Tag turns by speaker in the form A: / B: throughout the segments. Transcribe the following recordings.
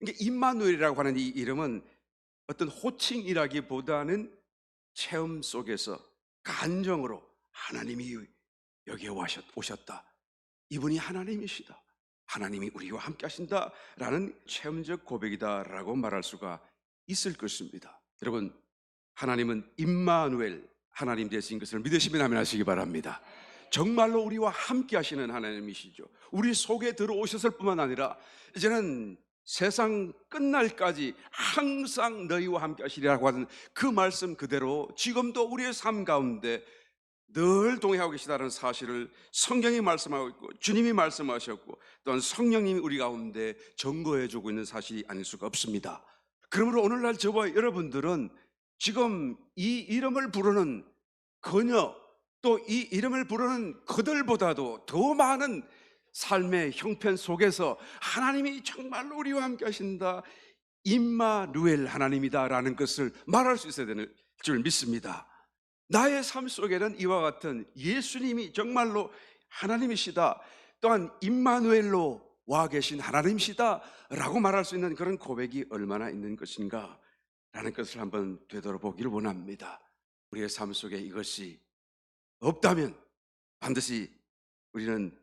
A: 이게 임마누엘이라고 하는 이 이름은 어떤 호칭이라기보다는 체험 속에서 간정으로 하나님이 여기에 오셨다. 이분이 하나님이시다. 하나님이 우리와 함께 하신다라는 체험적 고백이다라고 말할 수가 있을 것입니다. 여러분, 하나님은 임마누엘, 하나님 되신 것을 믿으시면 아멘 하시기 바랍니다. 정말로 우리와 함께 하시는 하나님이시죠. 우리 속에 들어오셨을 뿐만 아니라 이제는 세상 끝날까지 항상 너희와 함께 하시리라고 하는 그 말씀 그대로 지금도 우리의 삶 가운데 늘 동행하고 계시다는 사실을 성경이 말씀하고 있고 주님이 말씀하셨고 또한 성령님이 우리 가운데 증거해 주고 있는 사실이 아닐 수가 없습니다. 그러므로 오늘날 저와 여러분들은 지금 이 이름을 부르는 그녀, 또 이 이름을 부르는 그들보다도 더 많은 삶의 형편 속에서 하나님이 정말로 우리와 함께 하신다, 임마누엘 하나님이다라는 것을 말할 수 있어야 되는 줄 믿습니다. 나의 삶 속에는 이와 같은 예수님이 정말로 하나님이시다, 또한 임마누엘로 와 계신 하나님이시다 라고 말할 수 있는 그런 고백이 얼마나 있는 것인가 라는 것을 한번 되돌아보기를 원합니다. 우리의 삶 속에 이것이 없다면 반드시 우리는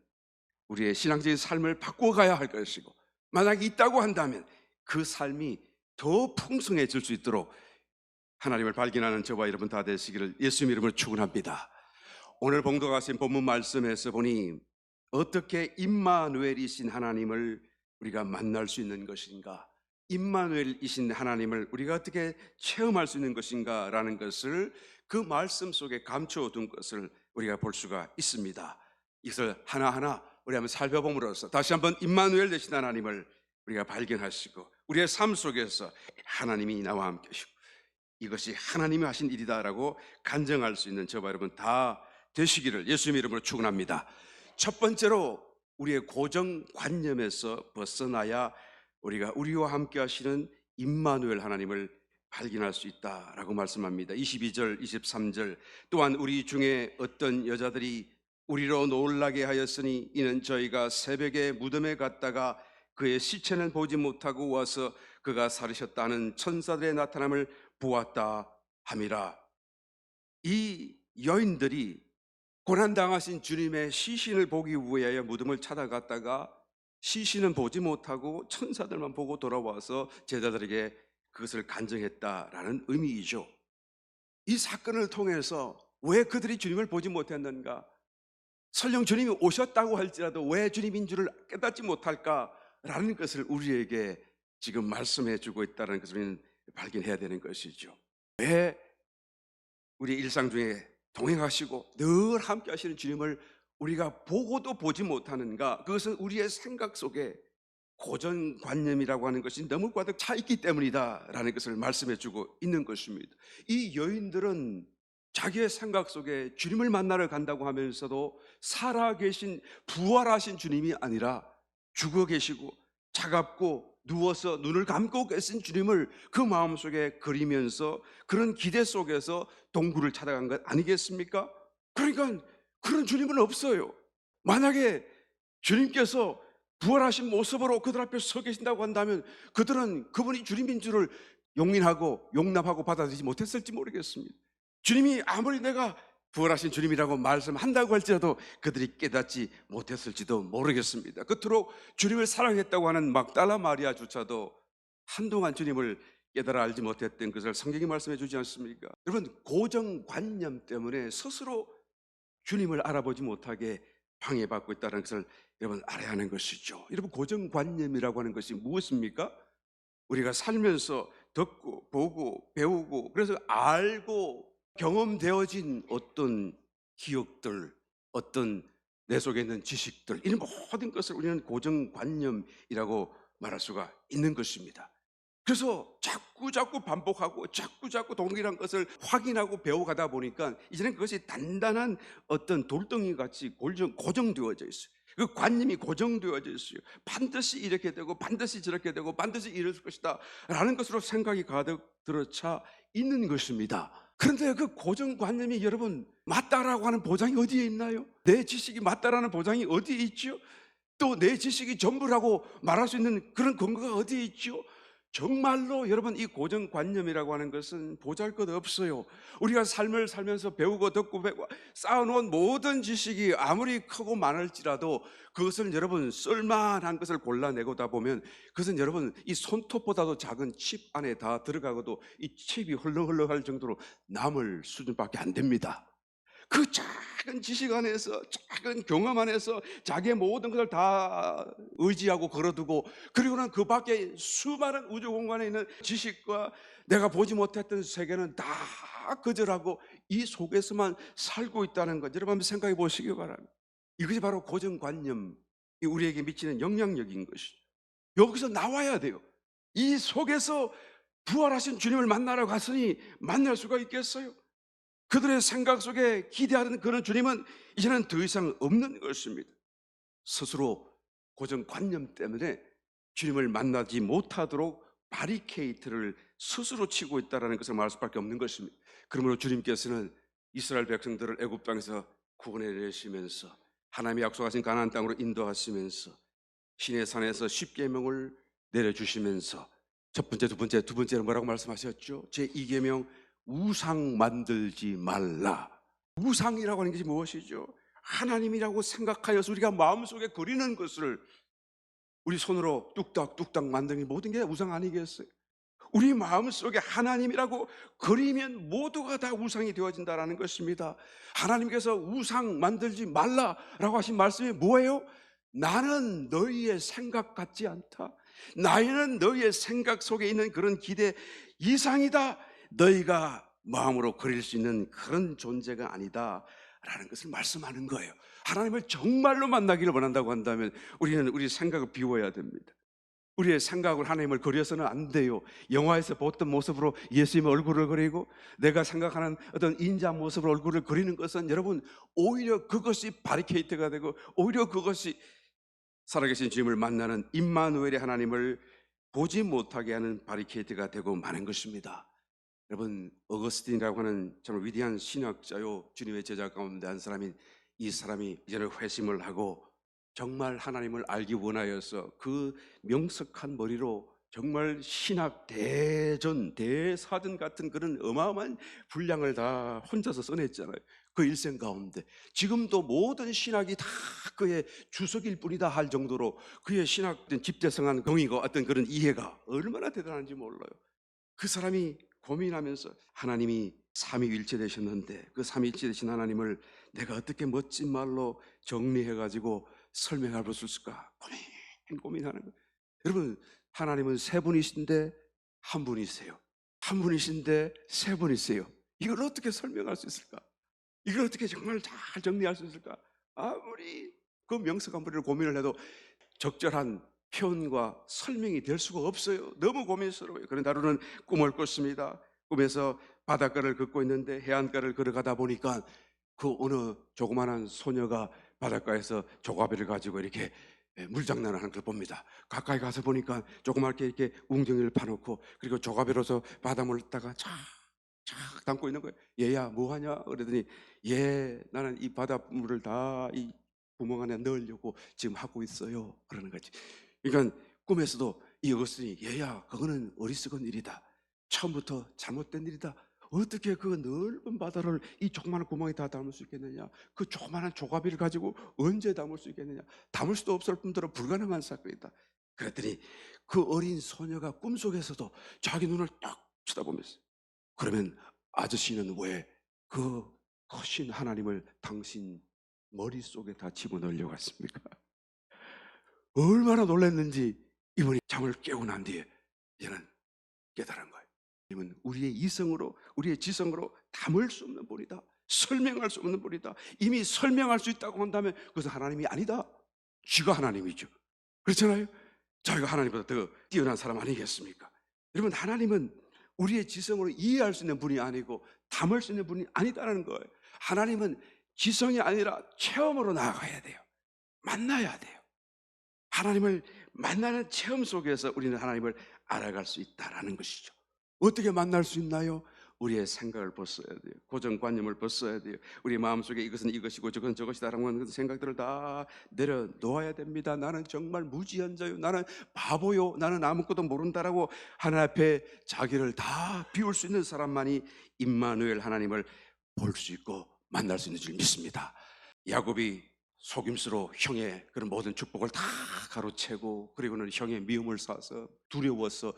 A: 우리의 신앙적인 삶을 바꿔가야 할 것이고, 만약에 있다고 한다면 그 삶이 더 풍성해질 수 있도록 하나님을 발견하는 저와 여러분 다 되시기를 예수님 이름으로 축원합니다. 오늘 봉독하신 본문 말씀에서 보니 어떻게 임마누엘이신 하나님을 우리가 만날 수 있는 것인가, 임마누엘이신 하나님을 우리가 어떻게 체험할 수 있는 것인가 라는 것을 그 말씀 속에 감춰둔 것을 우리가 볼 수가 있습니다. 이것을 하나하나 우리 한번 살펴봄으로써 다시 한번 임마누엘 되신 하나님을 우리가 발견하시고 우리의 삶 속에서 하나님이 나와 함께 하시고 이것이 하나님이 하신 일이다라고 간증할 수 있는 저와 여러분 다 되시기를 예수님 이름으로 축원합니다. 첫 번째로 우리의 고정관념에서 벗어나야 우리가 우리와 함께 하시는 임마누엘 하나님을 발견할 수 있다라고 말씀합니다. 22절, 23절 또한 우리 중에 어떤 여자들이 우리로 놀라게 하였으니 이는 저희가 새벽에 무덤에 갔다가 그의 시체는 보지 못하고 와서 그가 살으셨다는 천사들의 나타남을 보았다 함이라. 이 여인들이 고난당하신 주님의 시신을 보기 위하여 무덤을 찾아갔다가 시신은 보지 못하고 천사들만 보고 돌아와서 제자들에게 그것을 간증했다라는 의미이죠. 이 사건을 통해서 왜 그들이 주님을 보지 못했는가, 설령 주님이 오셨다고 할지라도 왜 주님인 줄을 깨닫지 못할까라는 것을 우리에게 지금 말씀해 주고 있다는 것을 우리는 발견해야 되는 것이죠. 왜 우리 일상 중에 동행하시고 늘 함께 하시는 주님을 우리가 보고도 보지 못하는가? 그것은 우리의 생각 속에 고정관념이라고 하는 것이 너무 가득 차 있기 때문이다라는 것을 말씀해 주고 있는 것입니다. 이 여인들은 자기의 생각 속에 주님을 만나러 간다고 하면서도 살아계신 부활하신 주님이 아니라 죽어 계시고 차갑고 누워서 눈을 감고 계신 주님을 그 마음속에 그리면서 그런 기대 속에서 동굴을 찾아간 것 아니겠습니까? 그러니까 그런 주님은 없어요. 만약에 주님께서 부활하신 모습으로 그들 앞에 서 계신다고 한다면 그들은 그분이 주님인 줄을 용인하고 용납하고 받아들이지 못했을지 모르겠습니다. 주님이 아무리 내가 부활하신 주님이라고 말씀한다고 할지라도 그들이 깨닫지 못했을지도 모르겠습니다. 끝으로 주님을 사랑했다고 하는 막달라 마리아조차도 한동안 주님을 깨달아 알지 못했던 것을 성경이 말씀해 주지 않습니까? 여러분, 고정관념 때문에 스스로 주님을 알아보지 못하게 방해받고 있다는 것을 여러분 알아야 하는 것이죠. 여러분, 고정관념이라고 하는 것이 무엇입니까? 우리가 살면서 듣고 보고 배우고 그래서 알고 경험되어진 어떤 기억들, 어떤 내 속에 있는 지식들, 이 모든 것을 우리는 고정관념이라고 말할 수가 있는 것입니다. 그래서 자꾸 반복하고 자꾸 동일한 것을 확인하고 배워가다 보니까 이제는 그것이 단단한 어떤 돌덩이 같이 고정되어져 있어요. 그 관념이 고정되어져 있어요. 반드시 이렇게 되고 반드시 저렇게 되고 반드시 이럴 것이다 라는 것으로 생각이 가득 들어차 있는 것입니다. 그런데 그 고정관념이 여러분 맞다라고 하는 보장이 어디에 있나요? 내 지식이 맞다라는 보장이 어디에 있죠? 또 내 지식이 전부라고 말할 수 있는 그런 근거가 어디에 있죠? 정말로 여러분, 이 고정관념이라고 하는 것은 보잘것없어요. 우리가 삶을 살면서 배우고 듣고 배우고 쌓아놓은 모든 지식이 아무리 크고 많을지라도 그것을 여러분 쓸만한 것을 골라내고다 보면 그것은 여러분 이 손톱보다도 작은 칩 안에 다 들어가고도 이 칩이 헐렁헐렁할 정도로 남을 수준밖에 안 됩니다. 그 작은 지식 안에서, 작은 경험 안에서 자기의 모든 것을 다 의지하고 걸어두고, 그리고는 그 밖에 수많은 우주 공간에 있는 지식과 내가 보지 못했던 세계는 다 거절하고 이 속에서만 살고 있다는 것, 여러분 한번 생각해 보시기 바랍니다. 이것이 바로 고정관념이 우리에게 미치는 영향력인 것이죠. 여기서 나와야 돼요. 이 속에서 부활하신 주님을 만나러 갔으니 만날 수가 있겠어요? 그들의 생각 속에 기대하던 그런 주님은 이제는 더 이상 없는 것입니다. 스스로 고정관념 때문에 주님을 만나지 못하도록 바리케이트를 스스로 치고 있다는 것을 말할 수밖에 없는 것입니다. 그러므로 주님께서는 이스라엘 백성들을 애굽 땅에서 구원해내시면서 하나님이 약속하신 가나안 땅으로 인도하시면서 시내 산에서 십계명을 내려주시면서 첫 번째, 두 번째는 뭐라고 말씀하셨죠? 제2계명, 우상 만들지 말라. 우상이라고 하는 것이 무엇이죠? 하나님이라고 생각하여서 우리가 마음속에 그리는 것을 우리 손으로 뚝딱뚝딱 만드는 게 모든 게 우상 아니겠어요? 우리 마음속에 하나님이라고 그리면 모두가 다 우상이 되어진다는 것입니다. 하나님께서 우상 만들지 말라라고 하신 말씀이 뭐예요? 나는 너희의 생각 같지 않다. 나는 너희의 생각 속에 있는 그런 기대 이상이다. 너희가 마음으로 그릴 수 있는 그런 존재가 아니다 라는 것을 말씀하는 거예요. 하나님을 정말로 만나기를 원한다고 한다면 우리는 우리 생각을 비워야 됩니다. 우리의 생각을 하나님을 그려서는 안 돼요. 영화에서 봤던 모습으로 예수님의 얼굴을 그리고 내가 생각하는 어떤 인자 모습으로 얼굴을 그리는 것은 여러분 오히려 그것이 바리케이트가 되고 오히려 그것이 살아계신 주님을 만나는 임마누엘의 하나님을 보지 못하게 하는 바리케이트가 되고 마는 것입니다. 여러분, 어거스틴이라고 하는 정말 위대한 신학자요, 주님의 제자 가운데 한 사람인 이 사람이 이제는 회심을 하고 정말 하나님을 알기 원하여서 그 명석한 머리로 정말 신학 대사전 같은 그런 어마어마한 분량을 다 혼자서 써냈잖아요. 그 일생 가운데 지금도 모든 신학이 다 그의 주석일 뿐이다 할 정도로 그의 신학 집대성한 경위가 어떤 그런 이해가 얼마나 대단한지 몰라요. 그 사람이 고민하면서 하나님이 삼위일체 되셨는데 그 삼위일체 되신 하나님을 내가 어떻게 멋진 말로 정리해가지고 설명할 수 있을까 고민하는 거예요. 여러분, 하나님은 세 분이신데 한 분이세요. 한 분이신데 세 분이세요. 이걸 어떻게 설명할 수 있을까? 이걸 어떻게 정말 잘 정리할 수 있을까? 아무리 그 명석한 머리를 고민을 해도 적절한 표현과 설명이 될 수가 없어요. 너무 고민스러워요. 그런데 하루는 꿈을 꿨습니다. 꿈에서 바닷가를 걷고 있는데 해안가를 걸어가다 보니까 그 어느 조그마한 소녀가 바닷가에서 조가비를 가지고 이렇게 물장난을 하는 걸 봅니다. 가까이 가서 보니까 조그맣게 이렇게 웅덩이를 파놓고 그리고 조가비로서 바닷물을 따가 착 담고 있는 거예요. 얘야 뭐하냐? 그러더니 얘 나는 이 바닷물을 다 이 구멍 안에 넣으려고 지금 하고 있어요. 그러는 거지. 그러니까 꿈에서도 이 어거스틴이 얘야 그거는 어리석은 일이다. 처음부터 잘못된 일이다. 어떻게 그 넓은 바다를 이 조그마한 구멍에 다 담을 수 있겠느냐? 그 조그마한 조가비를 가지고 언제 담을 수 있겠느냐? 담을 수도 없을 뿐더러 불가능한 사건이다. 그랬더니 그 어린 소녀가 꿈속에서도 자기 눈을 딱 쳐다보면서 그러면 아저씨는 왜 그 크신 하나님을 당신 머릿속에 다 집어넣으려고 했습니까? 얼마나 놀랐는지 이분이 잠을 깨고 난 뒤에 이제는 깨달은 거예요. 하나님은 우리의 이성으로 우리의 지성으로 담을 수 없는 분이다. 설명할 수 없는 분이다. 이미 설명할 수 있다고 한다면 그것은 하나님이 아니다. 쥐가 하나님이죠. 그렇잖아요. 저희가 하나님보다 더 뛰어난 사람 아니겠습니까? 여러분, 하나님은 우리의 지성으로 이해할 수 있는 분이 아니고 담을 수 있는 분이 아니다라는 거예요. 하나님은 지성이 아니라 체험으로 나아가야 돼요. 만나야 돼요. 하나님을 만나는 체험 속에서 우리는 하나님을 알아갈 수 있다라는 것이죠. 어떻게 만날 수 있나요? 우리의 생각을 벗어야 돼요. 고정관념을 벗어야 돼요. 우리 마음속에 이것은 이것이고 저것은 저것이다라는 생각들을 다 내려놓아야 됩니다. 나는 정말 무지한 자요, 나는 바보요, 나는 아무것도 모른다라고 하나님 앞에 자기를 다 비울 수 있는 사람만이 임마누엘 하나님을 볼 수 있고 만날 수 있는 줄 믿습니다. 야곱이 속임수로 형의 그런 모든 축복을 다 가로채고, 그리고는 형의 미움을 사서 두려워서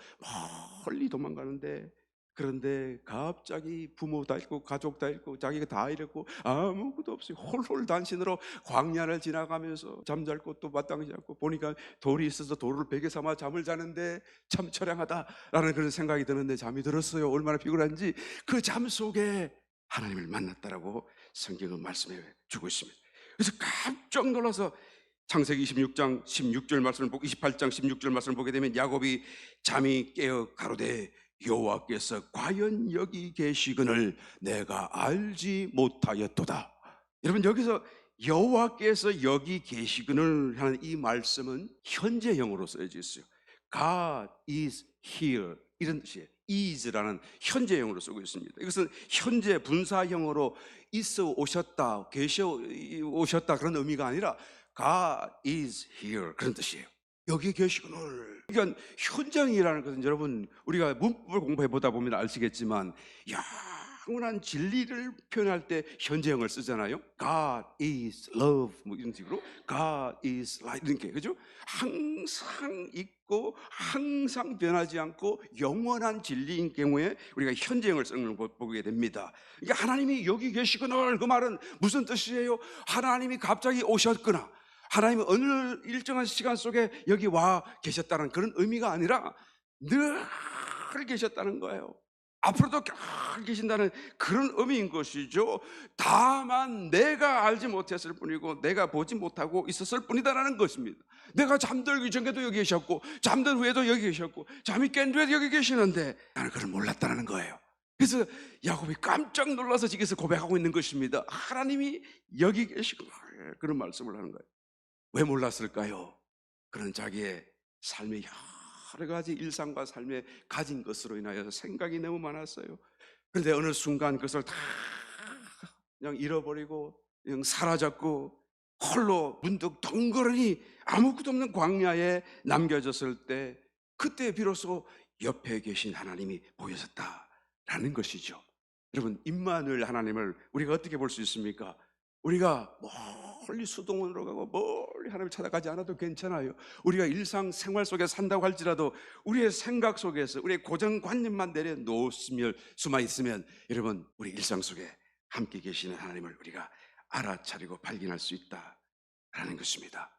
A: 멀리 도망가는데, 그런데 갑자기 부모 다 잃고 가족 다 잃고 자기가 다 잃고 아무것도 없이 홀홀단신으로 광야를 지나가면서 잠잘 곳도 마땅하지 않고, 보니까 돌이 있어서 돌을 베개 삼아 잠을 자는데 참 처량하다라는 그런 생각이 드는데 잠이 들었어요. 얼마나 피곤한지. 그 잠 속에 하나님을 만났다라고 성경은 말씀해 주고 있습니다. 그래서 깜짝 놀라서 창세기 26장 16절 말씀을 보고 28장 16절 말씀을 보게 되면, 야곱이 잠이 깨어 가로되 여호와께서 과연 여기 계시거늘 내가 알지 못하였도다. 여러분, 여기서 여호와께서 여기 계시거늘 하는 이 말씀은 현재형으로 쓰여져 있어요. God is here, 이런 뜻이에요. is라는 현재형으로 쓰고 있습니다. 이것은 현재 분사형으로 있어 오셨다, 계셔 오셨다 그런 의미가 아니라 God is here 그런 뜻이에요. 여기 계시거늘. 그러니까 현장이라는 것은, 여러분, 우리가 문법을 공부해 보다 보면 아시겠지만 영원한 진리를 표현할 때 현재형을 쓰잖아요. God is love, 뭐 이런 식으로 God is light, 이렇게, 그죠? 항상 있고 항상 변하지 않고 영원한 진리인 경우에 우리가 현재형을 쓰는 걸 보게 됩니다. 그러니까 하나님이 여기 계시거늘, 그 말은 무슨 뜻이에요? 하나님이 갑자기 오셨거나 하나님은 어느 일정한 시간 속에 여기 와 계셨다는 그런 의미가 아니라 늘 계셨다는 거예요. 앞으로도 늘 계신다는 그런 의미인 것이죠. 다만 내가 알지 못했을 뿐이고 내가 보지 못하고 있었을 뿐이다라는 것입니다. 내가 잠들기 전에도 여기 계셨고 잠든 후에도 여기 계셨고 잠이 깬 후에도 여기 계시는데 나는 그걸 몰랐다는 거예요. 그래서 야곱이 깜짝 놀라서 지금서 고백하고 있는 것입니다. 하나님이 여기 계시고, 그런 말씀을 하는 거예요. 왜 몰랐을까요? 그는 자기의 삶의 여러 가지 일상과 삶에 가진 것으로 인하여 생각이 너무 많았어요. 그런데 어느 순간 그것을 다 그냥 잃어버리고 그냥 사라졌고 홀로 문득 덩그러니 아무것도 없는 광야에 남겨졌을 때, 그때 비로소 옆에 계신 하나님이 보여졌다라는 것이죠. 여러분, 임마누엘 하나님을 우리가 어떻게 볼 수 있습니까? 우리가 멀리 수동원으로 가고 멀리 하나님을 찾아가지 않아도 괜찮아요. 우리가 일상생활 속에 산다고 할지라도 우리의 생각 속에서 우리의 고정관념만 내려놓으면 수만 있으면, 여러분, 우리 일상 속에 함께 계시는 하나님을 우리가 알아차리고 발견할 수 있다라는 것입니다.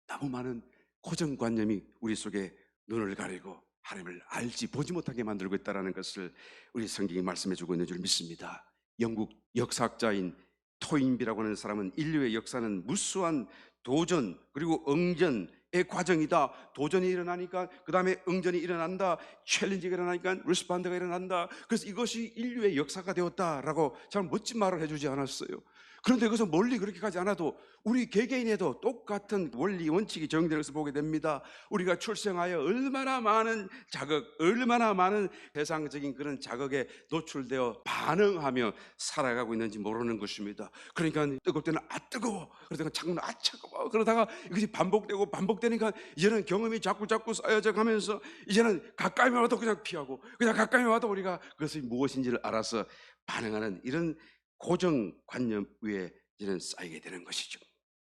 A: 너무 많은 고정관념이 우리 속에 눈을 가리고 하나님을 알지 보지 못하게 만들고 있다는 것을 우리 성경이 말씀해 주고 있는 줄 믿습니다. 영국 역사학자인 토인비라고 하는 사람은 인류의 역사는 무수한 도전 그리고 응전의 과정이다. 도전이 일어나니까 그 다음에 응전이 일어난다. 챌린지가 일어나니까 리스판드가 일어난다. 그래서 이것이 인류의 역사가 되었다라고 참 멋진 말을 해주지 않았어요. 그런데 여기서 멀리 그렇게 가지 않아도 우리 개개인에도 똑같은 원리 원칙이 적용되어서 보게 됩니다. 우리가 출생하여 얼마나 많은 자극, 얼마나 많은 세상적인 그런 자극에 노출되어 반응하며 살아가고 있는지 모르는 것입니다. 그러니까 뜨거울 때는 아 뜨거워, 그러다가 차가우면 아 차가워, 그러다가 이것이 반복되고 반복되니까 이제는 경험이 자꾸 쌓여져 가면서 이제는 가까이만 와도 그냥 피하고, 그냥 가까이만 와도 우리가 그것이 무엇인지를 알아서 반응하는 이런 고정관념 위에 이제는 쌓이게 되는 것이죠.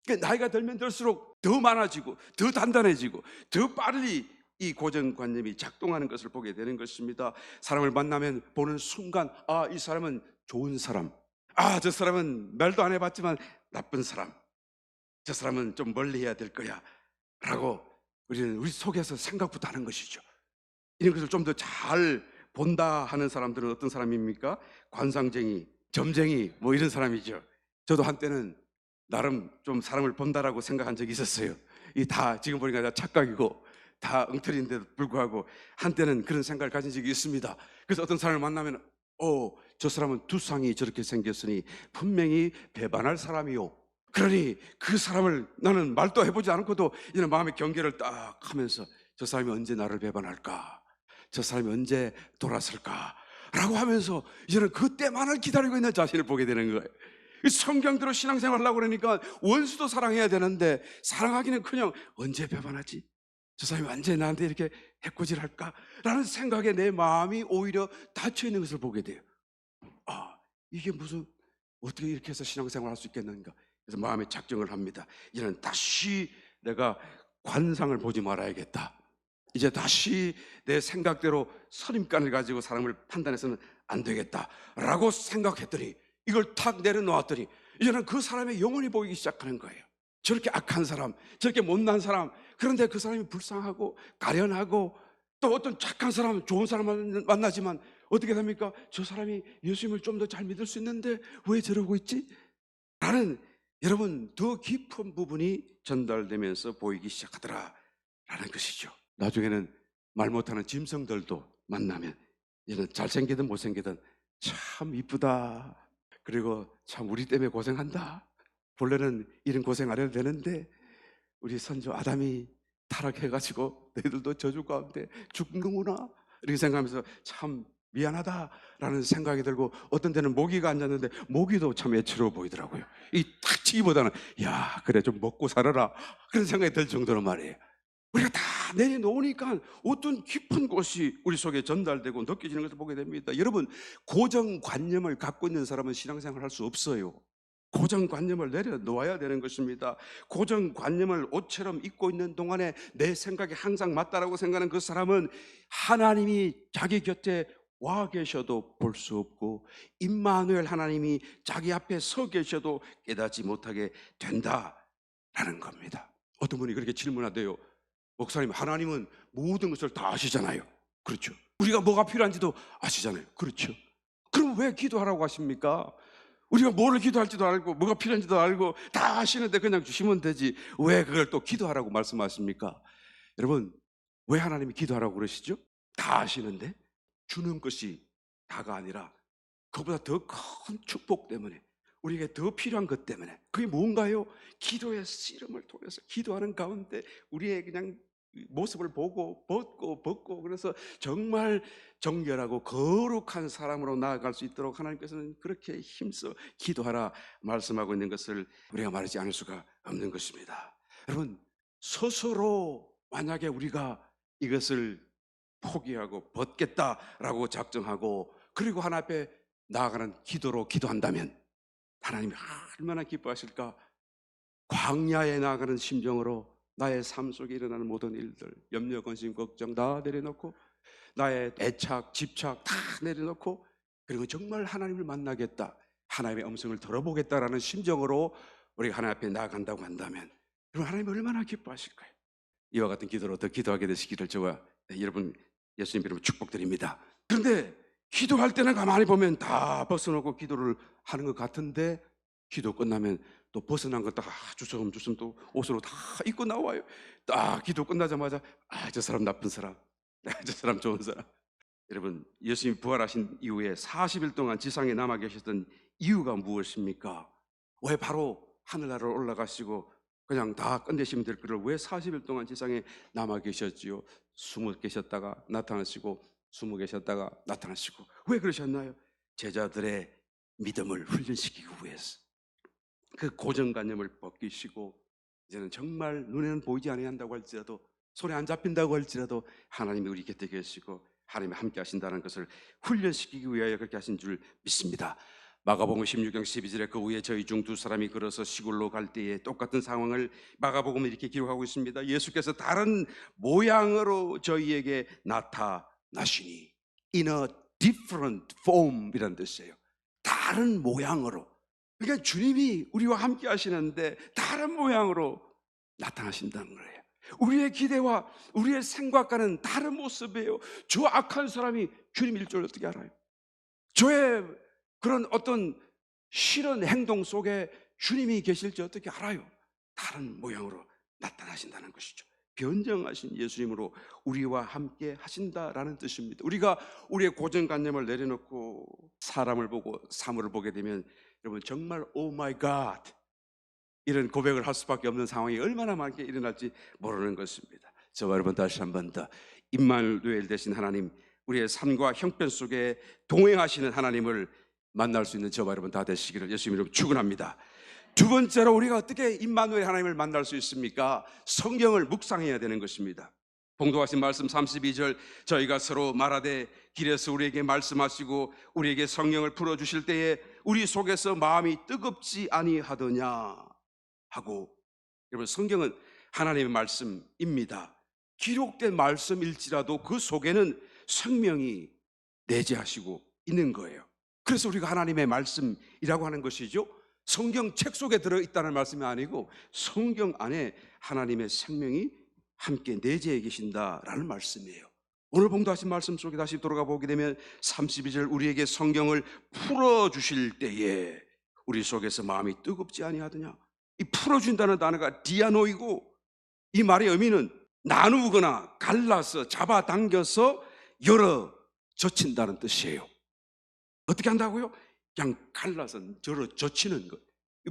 A: 그러니까 나이가 들면 들수록 더 많아지고 더 단단해지고 더 빨리 이 고정관념이 작동하는 것을 보게 되는 것입니다. 사람을 만나면 보는 순간, 아, 이 사람은 좋은 사람, 아, 저 사람은 말도 안 해봤지만 나쁜 사람, 저 사람은 좀 멀리 해야 될 거야 라고 우리는 우리 속에서 생각부터 하는 것이죠. 이런 것을 좀 더 잘 본다 하는 사람들은 어떤 사람입니까? 관상쟁이, 점쟁이, 뭐 이런 사람이죠. 저도 한때는 나름 좀 사람을 본다라고 생각한 적이 있었어요. 이 다 지금 보니까 다 착각이고 다 엉터리인데도 불구하고 한때는 그런 생각을 가진 적이 있습니다. 그래서 어떤 사람을 만나면 저 사람은 두상이 저렇게 생겼으니 분명히 배반할 사람이요. 그러니 그 사람을 나는 말도 해보지 않고도 이런 마음의 경계를 딱 하면서 저 사람이 언제 나를 배반할까? 저 사람이 언제 돌아설까? 라고 하면서 이제는 그때만을 기다리고 있는 자신을 보게 되는 거예요. 성경대로 신앙생활 하려고 그러니까 원수도 사랑해야 되는데 사랑하기는커녕 언제 배반하지? 저 사람이 언제 나한테 이렇게 해코지할까? 라는 생각에 내 마음이 오히려 닫혀 있는 것을 보게 돼요. 아, 이게 무슨 어떻게 이렇게 해서 신앙생활 할 수 있겠는가? 그래서 마음에 작정을 합니다. 이제는 다시 내가 관상을 보지 말아야겠다. 이제 다시 내 생각대로 선입관을 가지고 사람을 판단해서는 안 되겠다라고 생각했더니 이걸 탁 내려놓았더니 이제는 그 사람의 영혼이 보이기 시작하는 거예요. 저렇게 악한 사람, 저렇게 못난 사람, 그런데 그 사람이 불쌍하고 가련하고 또 어떤 착한 사람, 좋은 사람 만나지만 어떻게 됩니까? 저 사람이 예수님을 좀 더 잘 믿을 수 있는데 왜 저러고 있지? 라는, 여러분, 더 깊은 부분이 전달되면서 보이기 시작하더라 라는 것이죠. 나중에는 말 못하는 짐승들도 만나면 얘는 잘생기든 못생기든 참 이쁘다, 그리고 참 우리 때문에 고생한다, 본래는 이런 고생 안 해도 되는데 우리 선조 아담이 타락해가지고 너희들도 저주 가운데 죽는구나 이렇게 생각하면서 참 미안하다라는 생각이 들고, 어떤 때는 모기가 앉았는데 모기도 참 애처로워 보이더라고요. 이 딱 치기보다는 야 그래 좀 먹고 살아라 그런 생각이 들 정도로 말이에요. 우리가 다 내려놓으니까 어떤 깊은 것이 우리 속에 전달되고 느껴지는 것을 보게 됩니다. 여러분, 고정관념을 갖고 있는 사람은 신앙생활 할 수 없어요. 고정관념을 내려놓아야 되는 것입니다. 고정관념을 옷처럼 입고 있는 동안에 내 생각이 항상 맞다라고 생각하는 그 사람은 하나님이 자기 곁에 와 계셔도 볼 수 없고 임마누엘 하나님이 자기 앞에 서 계셔도 깨닫지 못하게 된다라는 겁니다. 어떤 분이 그렇게 질문하대요. 목사님, 하나님은 모든 것을 다 아시잖아요. 그렇죠. 우리가 뭐가 필요한지도 아시잖아요. 그렇죠. 그럼 왜 기도하라고 하십니까? 우리가 뭐를 기도할지도 알고 뭐가 필요한지도 알고 다 아시는데 그냥 주시면 되지 왜 그걸 또 기도하라고 말씀하십니까? 여러분, 왜 하나님이 기도하라고 그러시죠? 다 아시는데 주는 것이 다가 아니라 그보다 더 큰 축복 때문에, 우리에게 더 필요한 것 때문에, 그게 뭔가요? 기도의 씨름을 통해서 기도하는 가운데 우리의 그냥 모습을 보고 벗고 그래서 정말 정결하고 거룩한 사람으로 나아갈 수 있도록 하나님께서는 그렇게 힘써 기도하라 말씀하고 있는 것을 우리가 말하지 않을 수가 없는 것입니다. 여러분, 스스로 만약에 우리가 이것을 포기하고 벗겠다라고 작정하고 그리고 하나님 앞에 나아가는 기도로 기도한다면 하나님이 얼마나 기뻐하실까? 광야에 나아가는 심정으로 나의 삶 속에 일어나는 모든 일들, 염려, 근심, 걱정 다 내려놓고 나의 애착, 집착 다 내려놓고 그리고 정말 하나님을 만나겠다, 하나님의 음성을 들어보겠다라는 심정으로 우리가 하나님 앞에 나아간다고 한다면 그럼 하나님이 얼마나 기뻐하실까요? 이와 같은 기도로 더 기도하게 되시기를 저와 여러분 예수님 이름으로 축복드립니다. 그런데 기도할 때는 가만히 보면 다 벗어놓고 기도를 하는 것 같은데 기도 끝나면 또 벗어난 것 다 주섬주섬 또 옷으로 다 입고 나와요. 딱 기도 끝나자마자 저 사람 나쁜 사람, 저 사람 좋은 사람. 여러분, 예수님이 부활하신 이후에 40일 동안 지상에 남아 계셨던 이유가 무엇입니까? 왜 바로 하늘나라로 올라가시고 그냥 다 끝내시면 될 거를 왜 40일 동안 지상에 남아 계셨지요? 숨어 계셨다가 나타나시고 숨어 계셨다가 나타나시고. 왜 그러셨나요? 제자들의 믿음을 훈련시키기 위해서. 그 고정관념을 벗기시고 이제는 정말 눈에는 보이지 아니한다고 할지라도 손에 안 잡힌다고 할지라도 하나님이 우리 곁에 계시고 하나님이 함께 하신다는 것을 훈련시키기 위하여 그렇게 하신 줄 믿습니다. 마가복음 16장 12절에 그 후에 저희 중 두 사람이 걸어서 시골로 갈 때에 똑같은 상황을 마가복음은 이렇게 기록하고 있습니다. 예수께서 다른 모양으로 저희에게 나타나시니 in a different form 이란 뜻이에요. 다른 모양으로. 그러니까 주님이 우리와 함께 하시는데 다른 모양으로 나타나신다는 거예요. 우리의 기대와 우리의 생각과는 다른 모습이에요. 저 악한 사람이 주님 일조를 어떻게 알아요? 저의 그런 어떤 싫은 행동 속에 주님이 계실지 어떻게 알아요? 다른 모양으로 나타나신다는 것이죠. 변정하신 예수님으로 우리와 함께 하신다라는 뜻입니다. 우리가 우리의 고정관념을 내려놓고 사람을 보고 사물을 보게 되면 여러분 정말 오 마이 갓 이런 고백을 할 수밖에 없는 상황이 얼마나 많게 일어날지 모르는 것입니다. 저와 여러분 다시 한 번 더 임마누엘 되신 하나님 우리의 삶과 형편 속에 동행하시는 하나님을 만날 수 있는 저와 여러분 다 되시기를 예수님 이름으로 축원합니다. 두 번째로 우리가 어떻게 임마누엘 하나님을 만날 수 있습니까? 성경을 묵상해야 되는 것입니다. 봉독하신 말씀 32절, 저희가 서로 말하되 길에서 우리에게 말씀하시고 우리에게 성경을 풀어주실 때에 우리 속에서 마음이 뜨겁지 아니하더냐 하고. 여러분, 성경은 하나님의 말씀입니다. 기록된 말씀일지라도 그 속에는 생명이 내재하시고 있는 거예요. 그래서 우리가 하나님의 말씀이라고 하는 것이죠. 성경 책 속에 들어있다는 말씀이 아니고 성경 안에 하나님의 생명이 함께 내재해 계신다라는 말씀이에요. 오늘 봉독하신 말씀 속에 다시 돌아가 보게 되면 32절, 우리에게 성경을 풀어주실 때에 우리 속에서 마음이 뜨겁지 아니하더냐. 이 풀어준다는 단어가 디아노이고, 이 말의 의미는 나누거나 갈라서 잡아당겨서 열어 젖힌다는 뜻이에요. 어떻게 한다고요? 그냥 갈라서 열어 젖히는 것.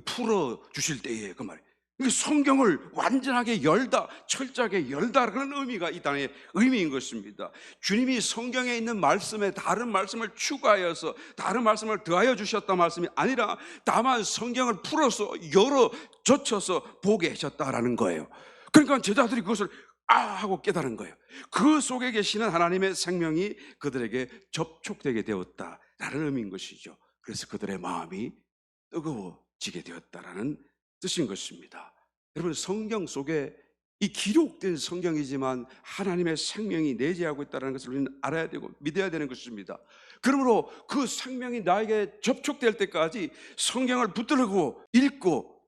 A: 풀어주실 때에 그 말이에요. 성경을 완전하게 열다, 철저하게 열다, 그런 의미가 이 단어의 의미인 것입니다. 주님이 성경에 있는 말씀에 다른 말씀을 추가하여서 다른 말씀을 더하여 주셨다 말씀이 아니라 다만 성경을 풀어서 열어 젖혀서 보게 하셨다라는 거예요. 그러니까 제자들이 그것을 하고 깨달은 거예요. 그 속에 계시는 하나님의 생명이 그들에게 접촉되게 되었다라는 의미인 것이죠. 그래서 그들의 마음이 뜨거워지게 되었다라는 뜻인 것입니다. 여러분, 성경 속에 이 기록된 성경이지만 하나님의 생명이 내재하고 있다는 것을 우리는 알아야 되고 믿어야 되는 것입니다. 그러므로 그 생명이 나에게 접촉될 때까지 성경을 붙들고 읽고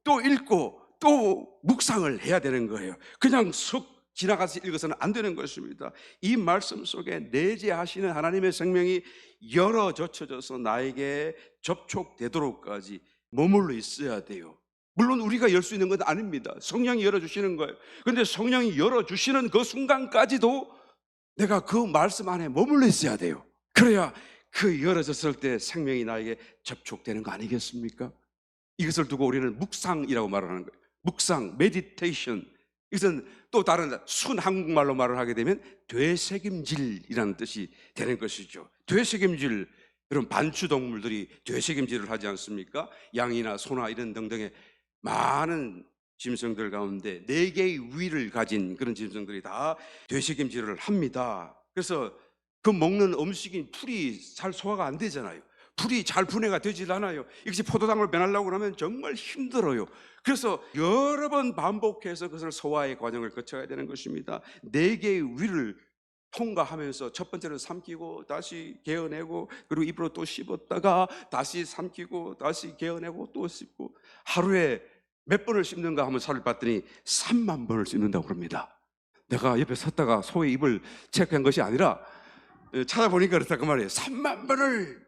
A: 또 묵상을 해야 되는 거예요. 그냥 쑥 지나가서 읽어서는 안 되는 것입니다. 이 말씀 속에 내재하시는 하나님의 생명이 열어 젖혀져서 나에게 접촉되도록까지 머물러 있어야 돼요. 물론 우리가 열 수 있는 건 아닙니다. 성령이 열어주시는 거예요. 그런데 성령이 열어주시는 그 순간까지도 내가 그 말씀 안에 머물러 있어야 돼요. 그래야 그 열어졌을 때 생명이 나에게 접촉되는 거 아니겠습니까? 이것을 두고 우리는 묵상이라고 말하는 거예요. 묵상, 메디테이션. 이것은 또 다른 순 한국말로 말을 하게 되면 되새김질이라는 뜻이 되는 것이죠. 되새김질, 여러분, 반추동물들이 되새김질을 하지 않습니까? 양이나 소나 이런 등등의 많은 짐승들 가운데 4개의 위를 가진 그런 짐승들이 다 되새김질을 합니다. 그래서 그 먹는 음식인 풀이 잘 소화가 안 되잖아요. 풀이 잘 분해가 되질 않아요. 이것이 포도당을 변하려고 하면 정말 힘들어요. 그래서 여러 번 반복해서 그것을 소화의 과정을 거쳐야 되는 것입니다. 4개의 위를 통과하면서 첫 번째는 삼키고 다시 개어내고 그리고 입으로 또 씹었다가 다시 삼키고 다시 개어내고 또 씹고, 하루에 몇 번을 씹는가 한번 살을 봤더니 3만 번을 씹는다고 그럽니다. 내가 옆에 섰다가 소의 입을 체크한 것이 아니라 찾아보니까 그렇다 그 말이에요. 3만 번을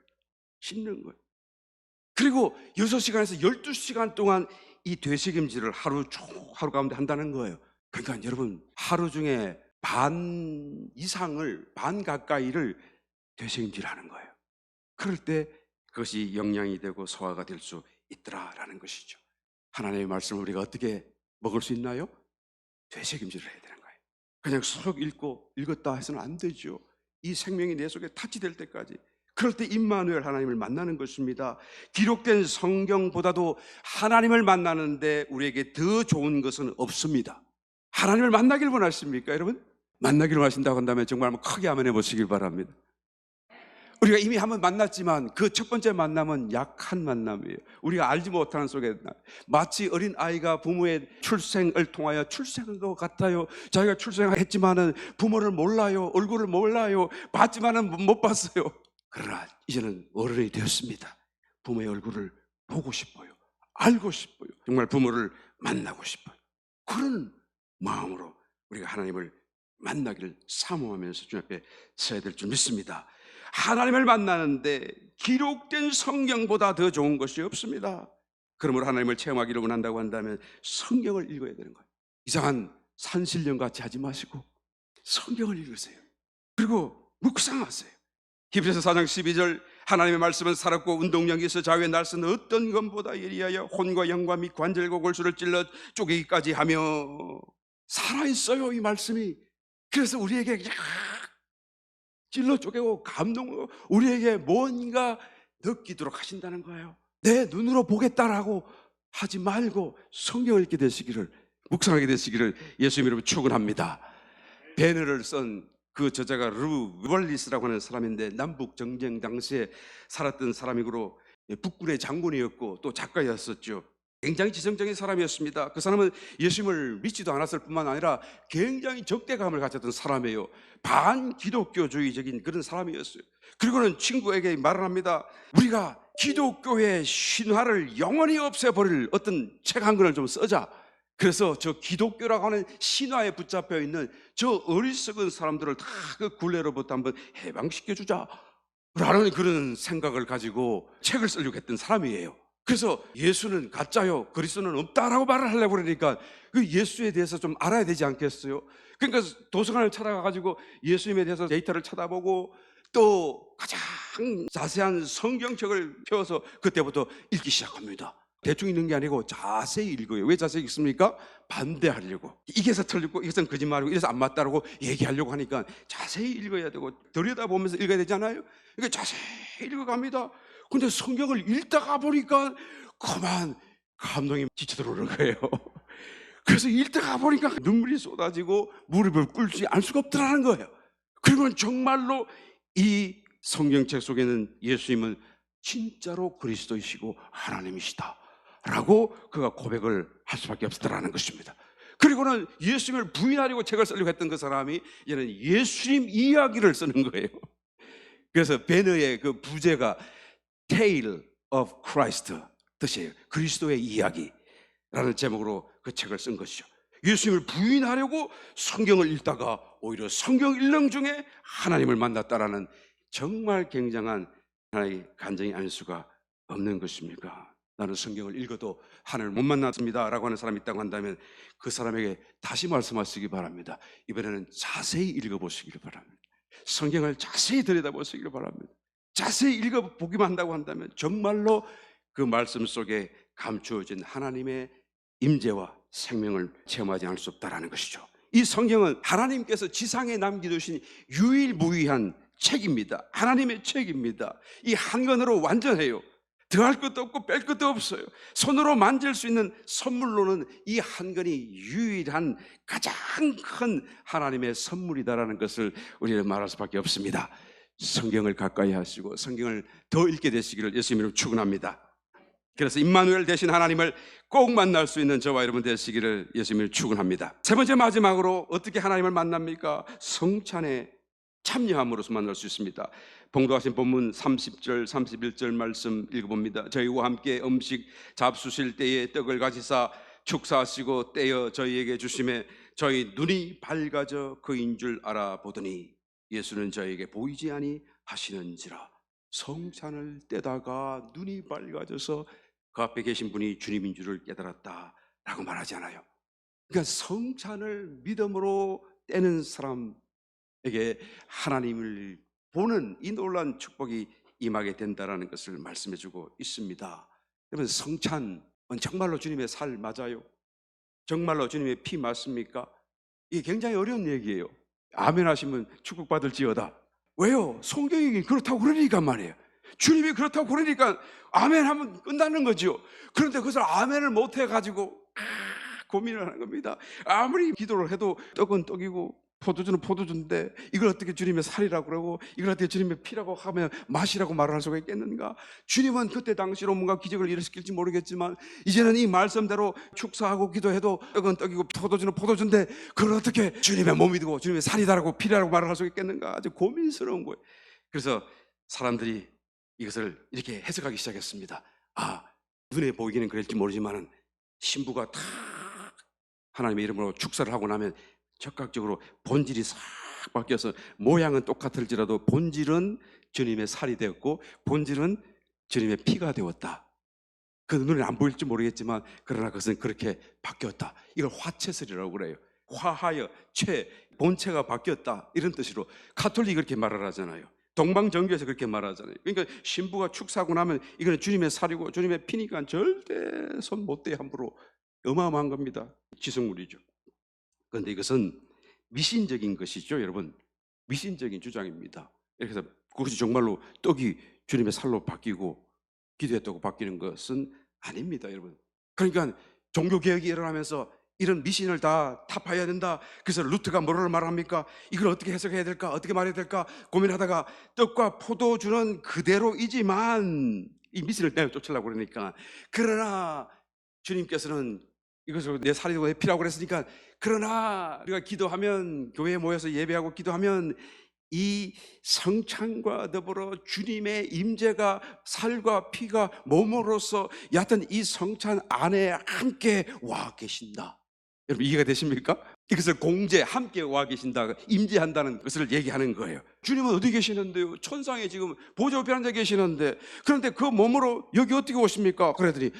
A: 씹는 거예요. 그리고 6시간에서 12시간 동안 이 되새김질을 하루 가운데 한다는 거예요. 그러니까 여러분, 하루 중에 반 가까이를 되새김질하는 거예요. 그럴 때 그것이 영양이 되고 소화가 될 수 있더라라는 것이죠. 하나님의 말씀을 우리가 어떻게 먹을 수 있나요? 되새김질을 해야 되는 거예요. 그냥 쏙 읽었다 해서는 안 되죠. 이 생명이 내 속에 타치될 때까지. 그럴 때 임마누엘 하나님을 만나는 것입니다. 기록된 성경보다도 하나님을 만나는데 우리에게 더 좋은 것은 없습니다. 하나님을 만나길 원하십니까, 여러분? 만나길 원하신다고 한다면 정말 한번 크게 한번 해보시길 바랍니다. 우리가 이미 한번 만났지만 그 첫 번째 만남은 약한 만남이에요. 우리가 알지 못하는 속에 마치 어린 아이가 부모의 출생을 통하여 출생한 것 같아요. 자기가 출생했지만은 부모를 몰라요. 얼굴을 몰라요. 봤지만은 못 봤어요. 그러나 이제는 어른이 되었습니다. 부모의 얼굴을 보고 싶어요. 알고 싶어요. 정말 부모를 만나고 싶어요. 그런 마음으로 우리가 하나님을 만나기를 사모하면서 주님 앞에 서야 될 줄 믿습니다. 하나님을 만나는데 기록된 성경보다 더 좋은 것이 없습니다. 그러므로 하나님을 체험하기를 원한다고 한다면 성경을 읽어야 되는 거예요. 이상한 산신령 같이 하지 마시고 성경을 읽으세요. 그리고 묵상하세요. 히브리서 4장 12절, 하나님의 말씀은 살았고 운동력이 있어 좌우의 날선 어떤 것보다 예리하여 혼과 영과 및 관절과 골수를 찔러 쪼개기까지 하며, 살아있어요 이 말씀이. 그래서 우리에게 찔러 쪼개고 감동으로 우리에게 뭔가 느끼도록 하신다는 거예요. 내 눈으로 보겠다라고 하지 말고 성경을 읽게 되시기를, 묵상하게 되시기를 예수 이름으로 축원합니다. 배너를 쓴 그 저자가 루 월리스라고 하는 사람인데 남북 정쟁 당시에 살았던 사람이고 북군의 장군이었고 또 작가였었죠. 굉장히 지성적인 사람이었습니다. 그 사람은 예수님을 믿지도 않았을 뿐만 아니라 굉장히 적대감을 가졌던 사람이에요. 반기독교주의적인 그런 사람이었어요. 그리고는 친구에게 말을 합니다. 우리가 기독교의 신화를 영원히 없애버릴 어떤 책 한 권을 좀 쓰자. 그래서 저 기독교라고 하는 신화에 붙잡혀 있는 저 어리석은 사람들을 다 그 굴레로부터 한번 해방시켜주자 라는 그런 생각을 가지고 책을 쓰려고 했던 사람이에요. 그래서 예수는 가짜요, 그리스도는 없다라고 말을 하려고 그러니까 그 예수에 대해서 좀 알아야 되지 않겠어요? 그러니까 도서관을 찾아가가지고 예수님에 대해서 데이터를 찾아보고 또 가장 자세한 성경책을 펴서 그때부터 읽기 시작합니다. 대충 읽는 게 아니고 자세히 읽어요. 왜 자세히 읽습니까? 반대하려고. 이게서 틀리고 이것은 거짓말이고 이래서 안 맞다라고 얘기하려고 하니까 자세히 읽어야 되고 들여다보면서 읽어야 되잖아요. 그러니까 자세히 읽어갑니다. 근데 성경을 읽다가 보니까 그만 감동이 지쳐들어오는 거예요. 그래서 읽다가 보니까 눈물이 쏟아지고 무릎을 꿇지 않을 수가 없더라는 거예요. 그러면 정말로 이 성경책 속에는 예수님은 진짜로 그리스도이시고 하나님이시다 라고 그가 고백을 할 수밖에 없었다는 것입니다. 그리고는 예수님을 부인하려고 책을 쓰려고 했던 그 사람이 이제는 예수님 이야기를 쓰는 거예요. 그래서 배너의 그 부제가 Tale of Christ 뜻이에요. 그리스도의 이야기라는 제목으로 그 책을 쓴 것이죠. 예수님을 부인하려고 성경을 읽다가 오히려 성경 읽는 중에 하나님을 만났다라는 정말 굉장한 하나의 간증이 아닐 수가 없는 것입니까? 나는 성경을 읽어도 하나님을 못 만났습니다 라고 하는 사람이 있다고 한다면 그 사람에게 다시 말씀하시기 바랍니다. 이번에는 자세히 읽어보시길 바랍니다. 성경을 자세히 들여다보시길 바랍니다. 자세히 읽어보기만 한다고 한다면 정말로 그 말씀 속에 감추어진 하나님의 임재와 생명을 체험하지 않을 수 없다는 것이죠. 이 성경은 하나님께서 지상에 남겨두신 유일무이한 책입니다. 하나님의 책입니다. 이 한 권으로 완전해요. 더할 것도 없고 뺄 것도 없어요. 손으로 만질 수 있는 선물로는 이 한 권이 유일한 가장 큰 하나님의 선물이다라는 것을 우리는 말할 수밖에 없습니다. 성경을 가까이 하시고 성경을 더 읽게 되시기를 예수님으로 축원합니다. 그래서 임마누엘 되신 하나님을 꼭 만날 수 있는 저와 여러분 되시기를 예수님을 축원합니다. 세 번째 마지막으로 어떻게 하나님을 만납니까? 성찬에 참여함으로써 만날 수 있습니다. 봉독하신 본문 30절 31절 말씀 읽어봅니다. 저희와 함께 음식 잡수실 때에 떡을 가지사 축사하시고 떼어 저희에게 주심에 저희 눈이 밝아져 그인 줄 알아보더니 예수는 저에게 보이지 아니하시는지라. 성찬을 떼다가 눈이 밝아져서 그 앞에 계신 분이 주님인 줄을 깨달았다라고 말하잖아요. 그러니까 성찬을 믿음으로 떼는 사람에게 하나님을 보는 이 놀라운 축복이 임하게 된다는 것을 말씀해주고 있습니다. 여러분, 성찬은 정말로 주님의 살 맞아요? 정말로 주님의 피 맞습니까? 이게 굉장히 어려운 얘기예요. 아멘 하시면 축복받을지어다. 왜요? 성경이 그렇다고 그러니까 말이에요. 주님이 그렇다고 그러니까 아멘 하면 끝나는 거죠. 그런데 그것을 아멘을 못 해가지고 고민을 하는 겁니다. 아무리 기도를 해도 떡은 떡이고 포도주는 포도주인데 이걸 어떻게 주님의 살이라고 그러고 이걸 어떻게 주님의 피라고 하면 맛이라고 말을 할 수가 있겠는가? 주님은 그때 당시로 뭔가 기적을 일으킬지 모르겠지만 이제는 이 말씀대로 축사하고 기도해도 떡은 떡이고 포도주는 포도주인데 그걸 어떻게 주님의 몸이 되고 주님의 살이다라고 피라고 말을 할 수가 있겠는가? 아주 고민스러운 거예요. 그래서 사람들이 이것을 이렇게 해석하기 시작했습니다. 아, 눈에 보이기는 그럴지 모르지만 신부가 다 하나님의 이름으로 축사를 하고 나면 적극적으로 본질이 싹 바뀌어서 모양은 똑같을지라도 본질은 주님의 살이 되었고 본질은 주님의 피가 되었다. 그 눈에 안 보일지 모르겠지만 그러나 그것은 그렇게 바뀌었다. 이걸 화채설이라고 그래요. 화하여 채, 본체가 바뀌었다 이런 뜻으로 가톨릭이 그렇게 말을 하잖아요. 동방정교에서 그렇게 말하잖아요. 그러니까 신부가 축사하고 나면 이거는 주님의 살이고 주님의 피니까 절대 손 못 대 함부로 어마어마한 겁니다. 지성물이죠. 그런데 이것은 미신적인 것이죠, 여러분. 미신적인 주장입니다. 이렇게 해서 그것이 정말로 떡이 주님의 살로 바뀌고 기도했다고 바뀌는 것은 아닙니다, 여러분. 그러니까 종교개혁이 일어나면서 이런 미신을 다 타파해야 된다. 그래서 루트가 뭐를 말합니까? 이걸 어떻게 해석해야 될까? 어떻게 말해야 될까? 고민하다가 떡과 포도주는 그대로이지만 이 미신을 내쫓으려고 그러니까, 그러나 주님께서는 이것을 내 살이고 내 피라고 그랬으니까, 그러나 우리가 기도하면, 교회에 모여서 예배하고 기도하면 이 성찬과 더불어 주님의 임재가 살과 피가 몸으로서 얕은 이 성찬 안에 함께 와 계신다. 여러분 이해가 되십니까? 이것을 공제, 함께 와 계신다, 임재한다는 것을 얘기하는 거예요. 주님은 어디 계시는데요? 천상에 지금 보좌 옆에 앉아 계시는데, 그런데 그 몸으로 여기 어떻게 오십니까? 그랬더니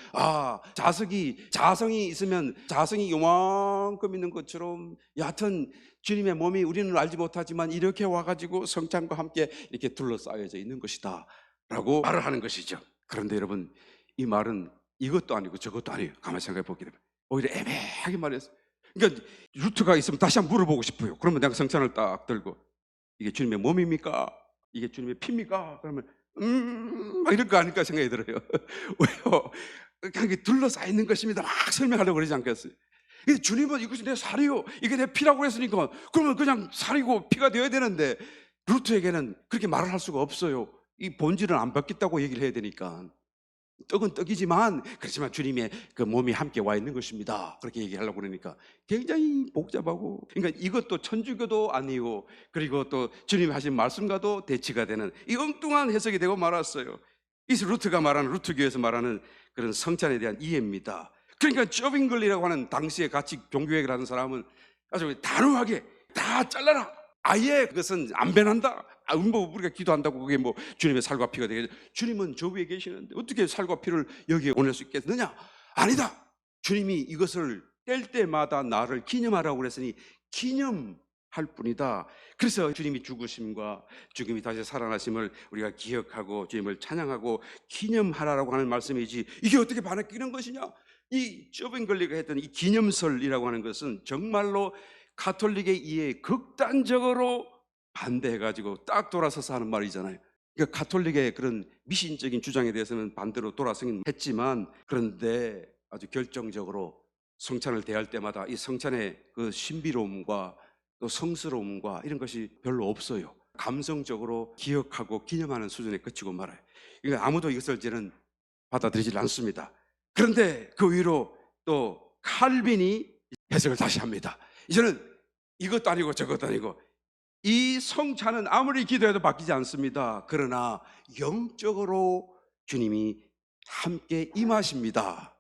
A: 자성이 있으면, 자성이 요만큼 있는 것처럼 얕은 주님의 몸이 우리는 알지 못하지만 이렇게 와가지고 성찬과 함께 이렇게 둘러싸여져 있는 것이다 라고 말을 하는 것이죠. 그런데 여러분, 이 말은 이것도 아니고 저것도 아니에요. 가만히 생각해 보게 되면 오히려 애매하게 말했어요. 그러니까 루트가 있으면 다시 한번 물어보고 싶어요. 그러면 내가 성찬을 딱 들고, 이게 주님의 몸입니까? 이게 주님의 피입니까? 그러면 막 이럴 거 아닐까 생각이 들어요. 왜요? 그냥 둘러싸여 있는 것입니다 막 설명하려고 그러지 않겠어요? 주님은 이것이 내 살이요, 이게 내 피라고 했으니까 그러면 그냥 살이고 피가 되어야 되는데, 루트에게는 그렇게 말을 할 수가 없어요. 이 본질은 안 바뀌었다고 얘기를 해야 되니까. 떡은 떡이지만, 그렇지만 주님의 그 몸이 함께 와 있는 것입니다, 그렇게 얘기하려고 그러니까 굉장히 복잡하고, 그러니까 이것도 천주교도 아니고, 그리고 또 주님이 하신 말씀과도 대치가 되는 이 엉뚱한 해석이 되고 말았어요. 이 루트가 말하는, 루트교에서 말하는 그런 성찬에 대한 이해입니다. 그러니까 쇼빙글리라고 하는 당시에 같이 종교개혁을 하는 사람은 아주 단호하게 다 잘라라, 아예 그것은 안 변한다. 뭐 우리가 기도한다고 그게 뭐 주님의 살과 피가 되겠냐? 주님은 저 위에 계시는데 어떻게 살과 피를 여기에 보낼 수 있겠느냐? 아니다. 주님이 이것을 뗄 때마다 나를 기념하라고 그랬으니 기념할 뿐이다. 그래서 주님이 죽으심과 죽음이 다시 살아나심을 우리가 기억하고 주님을 찬양하고 기념하라고 하는 말씀이지, 이게 어떻게 바뀌는 것이냐? 이 쇼빙글리가 했던 이 기념설이라고 하는 것은 정말로 가톨릭의 이해에 극단적으로 반대해가지고 딱 돌아서서 하는 말이잖아요. 그러니까 가톨릭의 그런 미신적인 주장에 대해서는 반대로 돌아서긴 했지만, 그런데 아주 결정적으로 성찬을 대할 때마다 이 성찬의 그 신비로움과 또 성스러움과 이런 것이 별로 없어요. 감성적으로 기억하고 기념하는 수준에 그치고 말아요. 그러니까 아무도 이것을 이제는 받아들이지 않습니다. 그런데 그 위로 또 칼빈이 해석을 다시 합니다. 이제는 이것도 아니고 저것도 아니고, 이 성찬은 아무리 기도해도 바뀌지 않습니다. 그러나 영적으로 주님이 함께 임하십니다.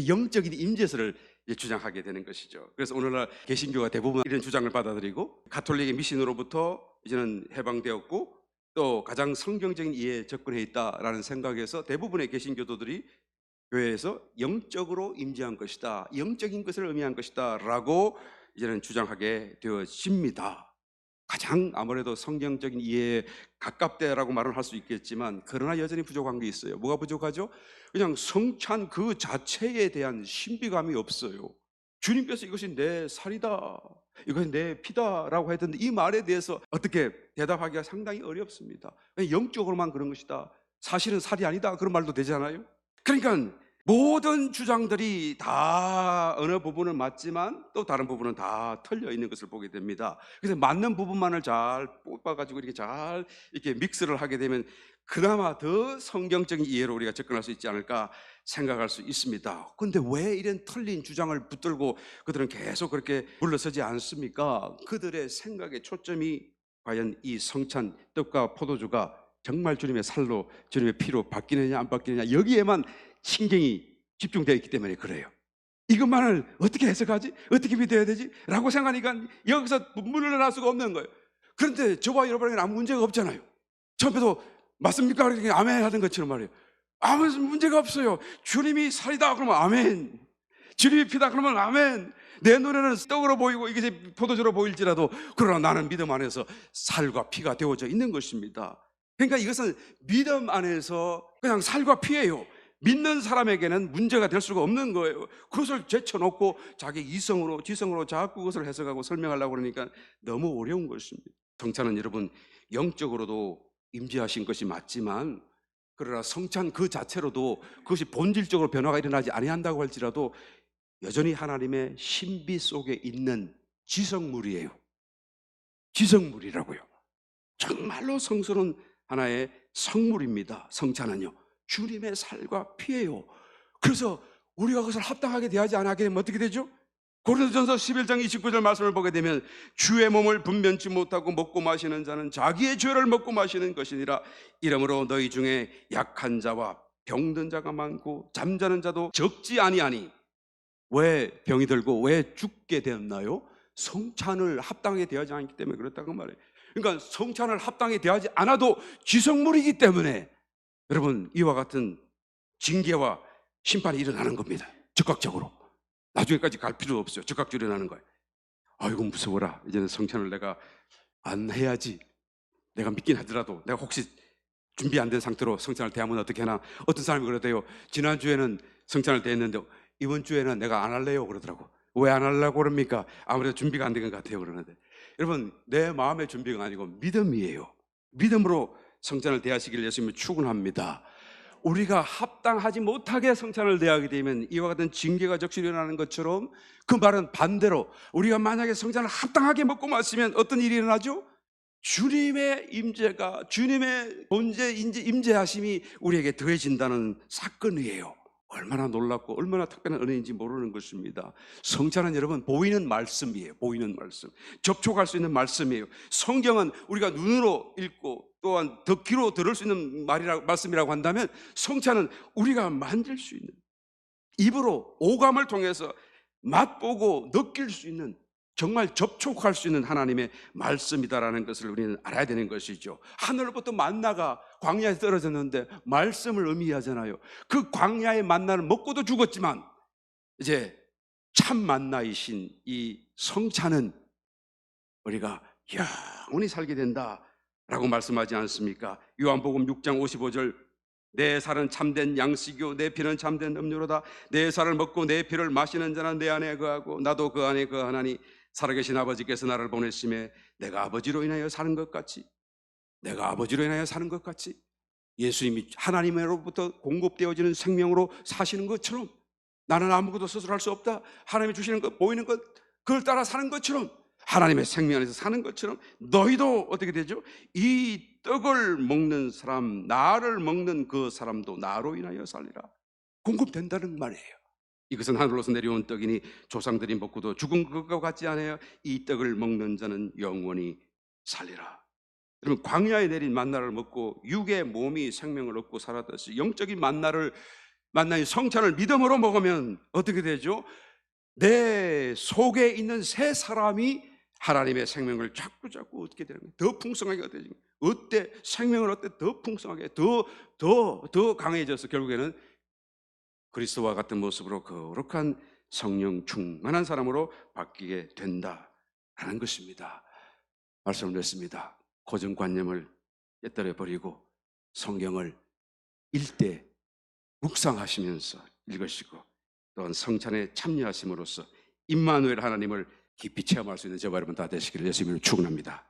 A: 영적인 임재설을 주장하게 되는 것이죠. 그래서 오늘날 개신교가 대부분 이런 주장을 받아들이고, 가톨릭의 미신으로부터 이제는 해방되었고 또 가장 성경적인 이해에 접근해 있다라는 생각에서 대부분의 개신교도들이 교회에서 영적으로 임재한 것이다, 영적인 것을 의미한 것이다 라고 이제는 주장하게 되어집니다. 가장 아무래도 성경적인 이해에 가깝다라고 말을 할 수 있겠지만, 그러나 여전히 부족한 게 있어요. 뭐가 부족하죠? 그냥 성찬 그 자체에 대한 신비감이 없어요. 주님께서 이것이 내 살이다, 이것이 내 피다라고 했던데 이 말에 대해서 어떻게 대답하기가 상당히 어렵습니다. 영적으로만 그런 것이다, 사실은 살이 아니다, 그런 말도 되잖아요. 그러니까 모든 주장들이 다 어느 부분은 맞지만 또 다른 부분은 다 틀려 있는 것을 보게 됩니다. 그래서 맞는 부분만을 잘 뽑아가지고 이렇게 잘 이렇게 믹스를 하게 되면 그나마 더 성경적인 이해로 우리가 접근할 수 있지 않을까 생각할 수 있습니다. 그런데 왜 이런 틀린 주장을 붙들고 그들은 계속 그렇게 물러서지 않습니까? 그들의 생각의 초점이 과연 이 성찬 떡과 포도주가 정말 주님의 살로, 주님의 피로 바뀌느냐 안 바뀌느냐, 여기에만 신경이 집중되어 있기 때문에 그래요. 이것만을 어떻게 해석하지? 어떻게 믿어야 되지? 라고 생각하니까 여기서 물러날 수가 없는 거예요. 그런데 저와 여러분에게는 아무 문제가 없잖아요. 처음에도 맞습니까? 그러니까 아멘 하던 것처럼 말이에요. 아무 문제가 없어요. 주님이 살이다 그러면 아멘, 주님이 피다 그러면 아멘. 내 눈에는 떡으로 보이고 이게 포도주로 보일지라도 그러나 나는 믿음 안에서 살과 피가 되어져 있는 것입니다. 그러니까 이것은 믿음 안에서 그냥 살과 피예요. 믿는 사람에게는 문제가 될 수가 없는 거예요. 그것을 제쳐놓고 자기 이성으로 지성으로 자꾸 그것을 해석하고 설명하려고 그러니까 너무 어려운 것입니다. 성찬은 여러분 영적으로도 임재하신 것이 맞지만, 그러나 성찬 그 자체로도 그것이 본질적으로 변화가 일어나지 아니한다고 할지라도 여전히 하나님의 신비 속에 있는 지성물이에요. 지성물이라고요. 정말로 성스러운 하나의 성물입니다. 성찬은요, 주님의 살과 피예요. 그래서 우리가 그것을 합당하게 대하지 않게 되면 어떻게 되죠? 고린도전서 11장 29절 말씀을 보게 되면, 주의 몸을 분변치 못하고 먹고 마시는 자는 자기의 죄를 먹고 마시는 것이니라. 이러므로 너희 중에 약한 자와 병든 자가 많고 잠자는 자도 적지 아니하니. 왜 병이 들고 왜 죽게 되었나요? 성찬을 합당하게 대하지 않기 때문에 그렇다고 말해요. 그러니까 성찬을 합당하게 대하지 않아도 지성물이기 때문에 여러분, 이와 같은 징계와 심판이 일어나는 겁니다. 즉각적으로. 나중에까지 갈 필요 없어요. 즉각적으로 일어나는 거예요. 아이고 무서워라, 이제는 성찬을 내가 안 해야지. 내가 믿긴 하더라도 내가 혹시 준비 안 된 상태로 성찬을 대하면 어떻게 하나. 어떤 사람이 그러대요. 지난주에는 성찬을 대했는데 이번 주에는 내가 안 할래요 그러더라고. 왜 안 하려고 그럽니까? 아무래도 준비가 안 된 것 같아요 그러는데, 여러분, 내 마음의 준비가 아니고 믿음이에요. 믿음으로 성찬을 대하시길 예수님은 축원합니다. 우리가 합당하지 못하게 성찬을 대하게 되면 이와 같은 징계가 적시로 일어나는 것처럼, 그 말은 반대로 우리가 만약에 성찬을 합당하게 먹고 마시면 어떤 일이 일어나죠? 주님의 임재가, 주님의 본체 임재하심이 우리에게 더해진다는 사건이에요. 얼마나 놀랍고 얼마나 특별한 은혜인지 모르는 것입니다. 성찬은 여러분 보이는 말씀이에요. 보이는 말씀, 접촉할 수 있는 말씀이에요. 성경은 우리가 눈으로 읽고 또한 듣기로 들을 수 있는 말씀이라고 한다면, 성찬은 우리가 만질 수 있는, 입으로 오감을 통해서 맛보고 느낄 수 있는, 정말 접촉할 수 있는 하나님의 말씀이다라는 것을 우리는 알아야 되는 것이죠. 하늘로부터 만나가 광야에 떨어졌는데 말씀을 의미하잖아요. 그 광야의 만나를 먹고도 죽었지만 이제 참 만나이신 이 성찬은 우리가 영원히 살게 된다라고 말씀하지 않습니까? 요한복음 6장 55절, 내 살은 참된 양식이요 내 피는 참된 음료로다. 내 살을 먹고 내 피를 마시는 자는 내 안에 거하고 나도 그 안에 거하나니, 살아계신 아버지께서 나를 보내심에 내가 아버지로 인하여 사는 것 같이, 내가 아버지로 인하여 사는 것 같이 예수님이 하나님으로부터 공급되어지는 생명으로 사시는 것처럼, 나는 아무것도 스스로 할 수 없다, 하나님이 주시는 것, 보이는 것, 그걸 따라 사는 것처럼, 하나님의 생명 안에서 사는 것처럼 너희도 어떻게 되죠? 이 떡을 먹는 사람, 나를 먹는 그 사람도 나로 인하여 살리라. 공급된다는 말이에요. 이것은 하늘로서 내려온 떡이니 조상들이 먹고도 죽은 것과 같지 않아요. 이 떡을 먹는 자는 영원히 살리라. 여러분, 광야에 내린 만나를 먹고 육의 몸이 생명을 얻고 살았듯이 영적인 만나의 성찬을 믿음으로 먹으면 어떻게 되죠? 내 속에 있는 새 사람이 하나님의 생명을 자꾸 얻게 되는 거예요. 더 풍성하게 얻게 되는 거예요. 어때? 생명을 얻때 더 풍성하게, 더 강해져서 결국에는 그리스도와 같은 모습으로 거룩한 성령 충만한 사람으로 바뀌게 된다라는 것입니다. 말씀을 냈습니다. 고정관념을 떼떨어 버리고 성경을 일대 묵상하시면서 읽으시고, 또한 성찬에 참여하심으로써 임마누엘 하나님을 깊이 체험할 수 있는 저와 여러분 다 되시기를 예수님으로 축원합니다.